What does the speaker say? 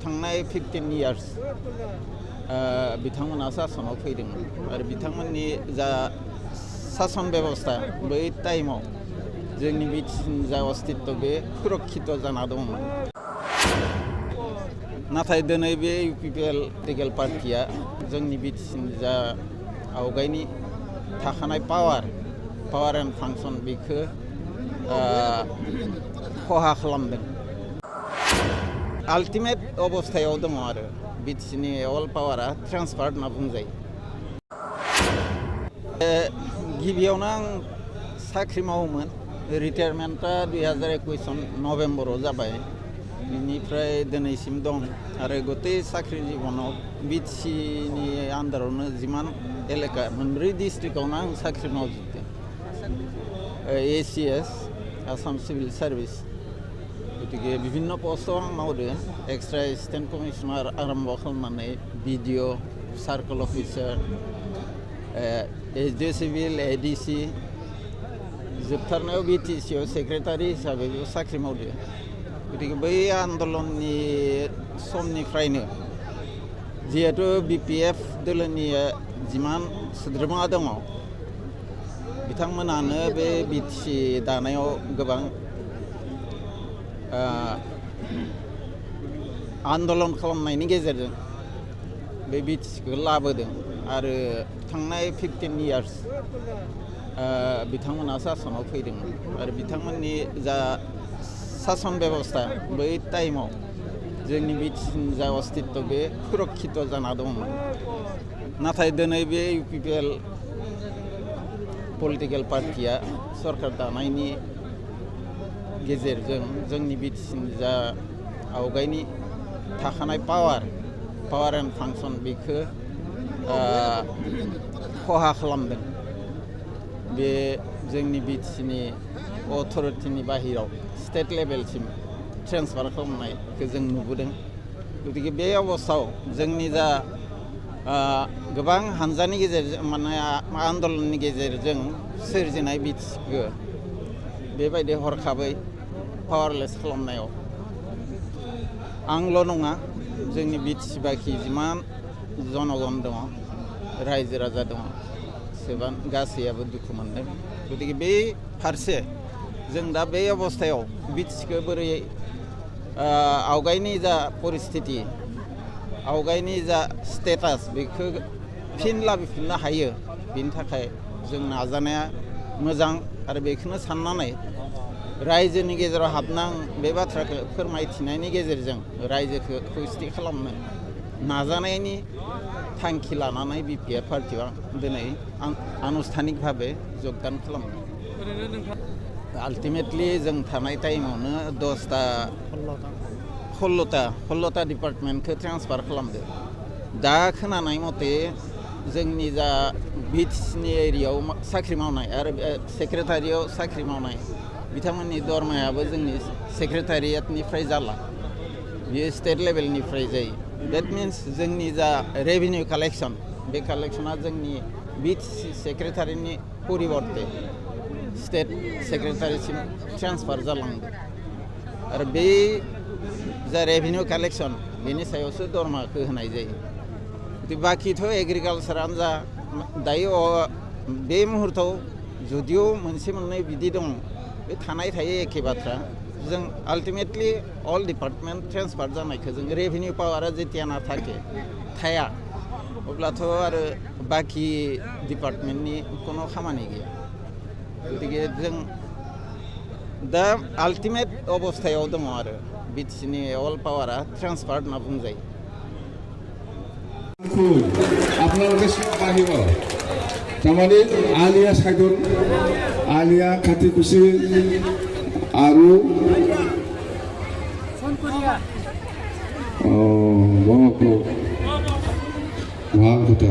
थांनाय 15 years बिथांमोना सासनाव फैदोंमोन आरो बिथांमोननि जा सासन बेबस्था बै टाइमाव जोंनि बिटिसिनि जा अस्तित्व बे सुरक्षित जाना दंमोन। नाथाय दिनै बे इउपिपिएल पलिटिकेल पार्टिया जोंनि बिटिसिनि जा आवगायनि थाखानाय पावार एन्ड फांसन बेखौ खहा खालामदों। आल्टिमेट अबस्थायाव दङ आरो बिटिसिनि अल पावारा ट्रेन्सफार होनना बुंजायो। गिबियावनो आं साख्रि मावोमोन। रिटायारमेन्टआ 2021 नभेम्बराव जाबाय। बेनिफ्राय दिनैसिम दं आरो गतै साख्रि जिबनाव बिटिसिनि आन्दारावनो जिमान एलेका मोनब्रै डिस्ट्रिक्टआवनो आं साख्रि मावजोबदों। ACS आसाम सिभिल सार्भिस गतिके विभिन्न पस्टआव आं मावदों। एक्सट्रा एसिस्टेन्ट कमिशनार आरम्भ खालामनानै BDO circle officer SD civil ADC जोबथारनायाव BTCआव सेक्रेटारि हिसाबै साख्रि मावदों। गतिके बै आन्दलननि समनिफ्रायनो जिहेतु BPF दोलोनि जिमान सोद्रोमा दङ बिथांमोनानो बे बिटिसि दानायाव गोबां आन्दलन खालामनायनि गेजेरजों बे बिटिसिखौ लाबोदों आरो थांनाय 15 years बिथांमोना सासनाव फैदोंमोन आरो बिथांमोननि जा सासन बेबस्था बै टाइमाव जोंनि बिटिसिनि जा अस्तित्व बे सुरक्षित जाना दंमोन। नाथाय दिनै बे इउपिपिएल पलिटिकेल पार्टिया सरकार दानायनि गेजेरजों जोंनि बिटिसिनि जा आवगायनि थाखानाय पावार एन्ड फांसन बेखौ खहा खालामदों। बे जोंनि बिटिसिनि अथरिटिनि बाहेराव स्टेट लेभेलसिम ट्रेन्सफार खालामनायखौ जों नुबोदों। गतिके बे अबस्थायाव जोंनि जा गोबां हानजानि गेजेरजों माने आन्दलननि गेजेरजों सोरजिनाय बिटिसिखौ बेबायदि हरखाबै पावारलेस खालामनायाव आंल' नङा जोंनि बिटिसि बाखि जिमान जनगण दङ रायजो राजा दङ सेबां गासैयाबो दुखु मोनदों। गतिके बे फारसे जों दा बे अबस्थायाव बिटिसिखौ बोरै आवगायनि जा परिस्थिति आवगायनि जा स्टेटास बेखौ फिन लाबोफिननो हायो बेनि थाखाय जों नाजानाया मोजां आरो बेखौनो साननानै रायजोनि गेजेराव हाबना बे बाथ्राखौ फोरमायथिनायनि गेजेरजों रायजोखौ खौसेथि खालामनो नाजानायनि थांखि लानानै BPF पार्टिया दिनै आनुष्ठानिक भाबे जगदान खालामदों। आल्टिमेटलि जों थानाय टाइमावनो 16टा डिपार्टमेन्टखौ ट्रेन्सफार खालामदों। दा खोनानाय मथे जोंनि जा बिटिसिनि एरियायाव साख्रि मावनाय आरो सेक्रेटारियाव साख्रि मावनाय बिथांमोननि दरमायाबो जोंनि सेक्रेटारियेटनिफ्राय जाला, बियो स्टेट लेभेलनिफ्राय जायो। देट मिन्स जोंनि जा रेभिनिउ कालेक्सन बे कालेक्सना जोंनि बिटिसि सेक्रेटारिनि परिबर्ते स्टेट सेक्रेटारिसिम ट्रेन्सफार जालांदों आरो बे जा रेभिनिउ कालेक्सन बेनि सायावसो दरमाखौ होनाय जायो। बाखिथ' एग्रिकालसारानो जा दायो बे मुहुर्तआव जुदिअ मोनसे मोननै बिदि दं बे थानाय थायो एखे बाथ्रा। जों आल्टिमेटलि अल डिपार्टमेन्ट ट्रेन्सफार जानायखौ जों रेभिनिउ पावारा जेतियाना थाया अब्लाथ' आरो बाखि डिपार्टमेन्टनि कोनो खामानि गैया। गतिके जों दा आल्टिमेट अबस्थायाव दङ आरो बिटिसिनि अल पावारा ट्रेन्सफार होनना बुंजायो। আপোনালোকে চিন্তা আহিব তাৰমানে আলিয়া চাইডত আলিয়া কাটিকুচি আৰু ভাল কথা